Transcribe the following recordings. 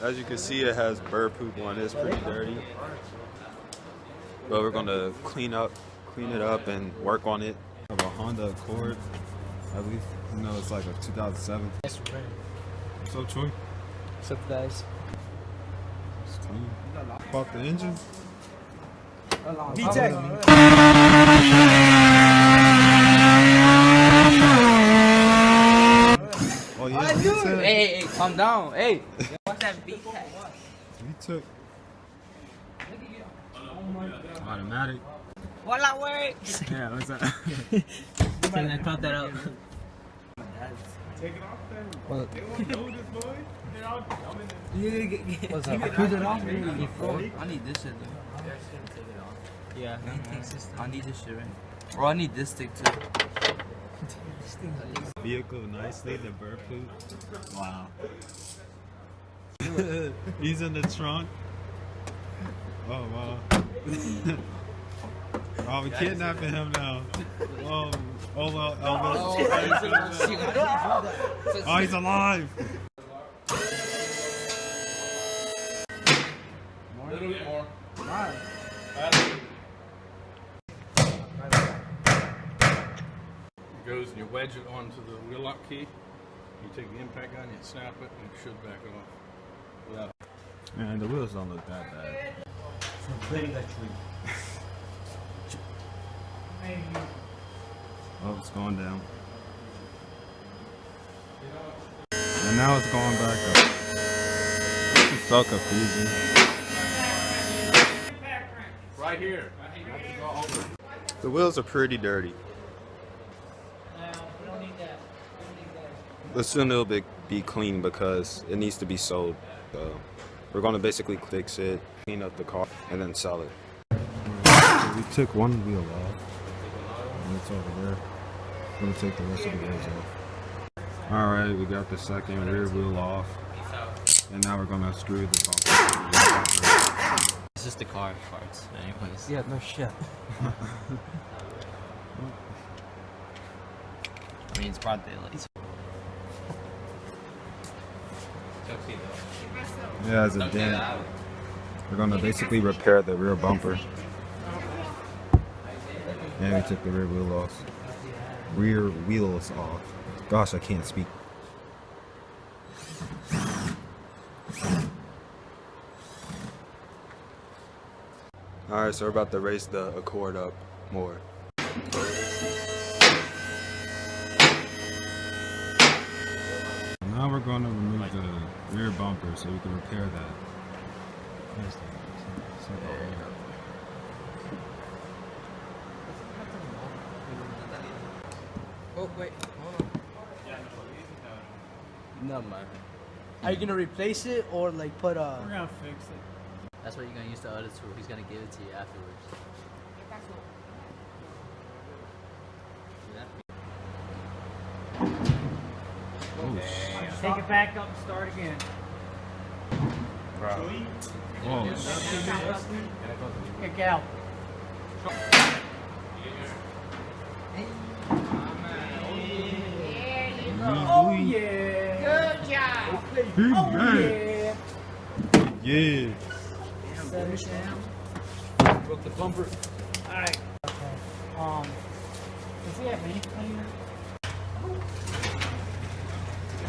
As you can see, it has bird poop on it. It's pretty dirty. But we're gonna clean it up and work on it. I have a Honda Accord, at least. You know, it's like a 2007. Yes, right. What's up, Troy? What's up, guys? It's clean. Pop the engine. V-Tech. Oh yeah, Hey, calm down. Hey, what's that V-Tech? V-Tech. Automatic. What that works? Yeah, what's that? I caught that up. Take it off then. What? They won't know this, boy. They're all dumb in this. What's up? Put it off. I need this shit though. Yeah. I need this shit right. Or I need this stick too. Vehicle nicely, the bird poop. Wow. He's in the trunk. Oh wow. Oh, we're kidnapping him now. Oh, well. Oh, he's alive. More. It goes and you wedge it onto the wheel lock key. You take the impact gun, you snap it, and it should back off. Without. Man, the wheels don't look that bad. Oh, it's going down. And now it's going back up. This is so confusing. Right here. The wheels are pretty dirty. But soon it'll be clean because it needs to be sold. So we're going to basically fix it, clean up the car, and then sell it. So we took one wheel off. And it's over there. I'm going to take the rest of the wheels off. Alright, we got the second rear wheel off. And now we're going to screw the bumper. It's just the car parts, anyways. Yeah, no shit. I mean, it's broad daylight. Yeah, it's a dent. We're going to basically repair the rear bumper. And we took the rear wheels off. Gosh, I can't speak. Alright, so we're about to raise the Accord up more. Now we're going to remove the rear bumper so we can repair that. Oh, wait. Hold on. No, man. Are you gonna replace it or like put a... We're gonna fix it. That's what you're gonna use the other tool. He's gonna give it to you afterwards. Oh, shit. Take it back up and start again. Oh, shit. Kick out. Oh yeah. Good job. Oh yeah. Yeah. Broke the bumper. Alright. Does he have any cleaner?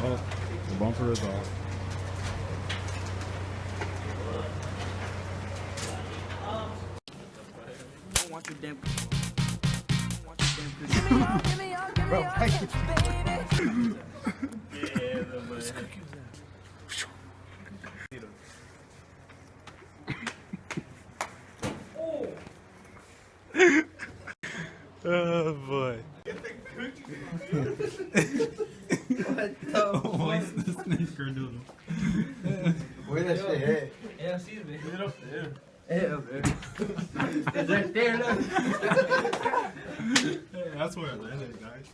Oh, the bumper is off. I want your damn. Bro, Oh boy. What's the snickerdoodle? where that shit at? Yeah, excuse me. Put it up there. Hey, up there. Is that there? Look. Hey, that's where it landed, guys.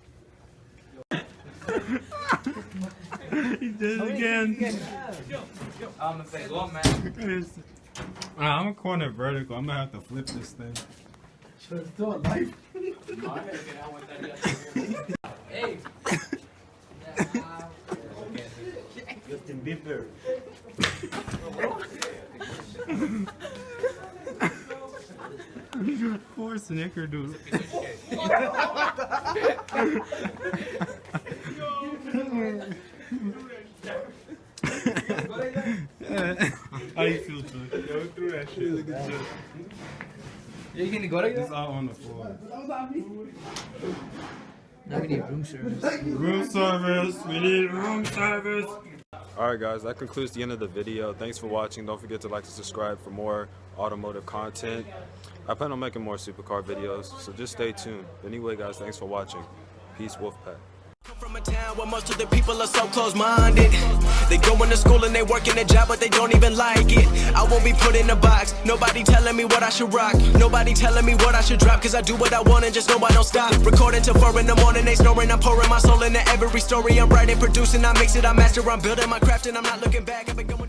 He did it again. I'm gonna say, go on, man. I'm a corner vertical. I'm gonna have to flip this thing. Should it's still alive. Hey. Justin Bieber. Poor snickerdoodle. How you feel, Chuck? Go through that shit. Look at Chuck. You gonna go like It's that? out on the floor. Now we need room service. Room service. We need room service. Alright guys, that concludes the end of the video. Thanks for watching. Don't forget to like and subscribe for more automotive content. I plan on making more supercar videos, so just stay tuned. Anyway guys, thanks for watching. Peace, Wolfpack. Come from a town where most of the people are so close-minded. They go into school and they work in a job, but they don't even like it. I won't be put in a box. Nobody telling me what I should rock. Nobody telling me what I should drop. Cause I do what I want and just know I don't stop. Recording till 4 in the morning, they snoring. I'm pouring my soul into every story I'm writing, producing. I mix it, I master, I'm building my craft and I'm not looking back. I've been going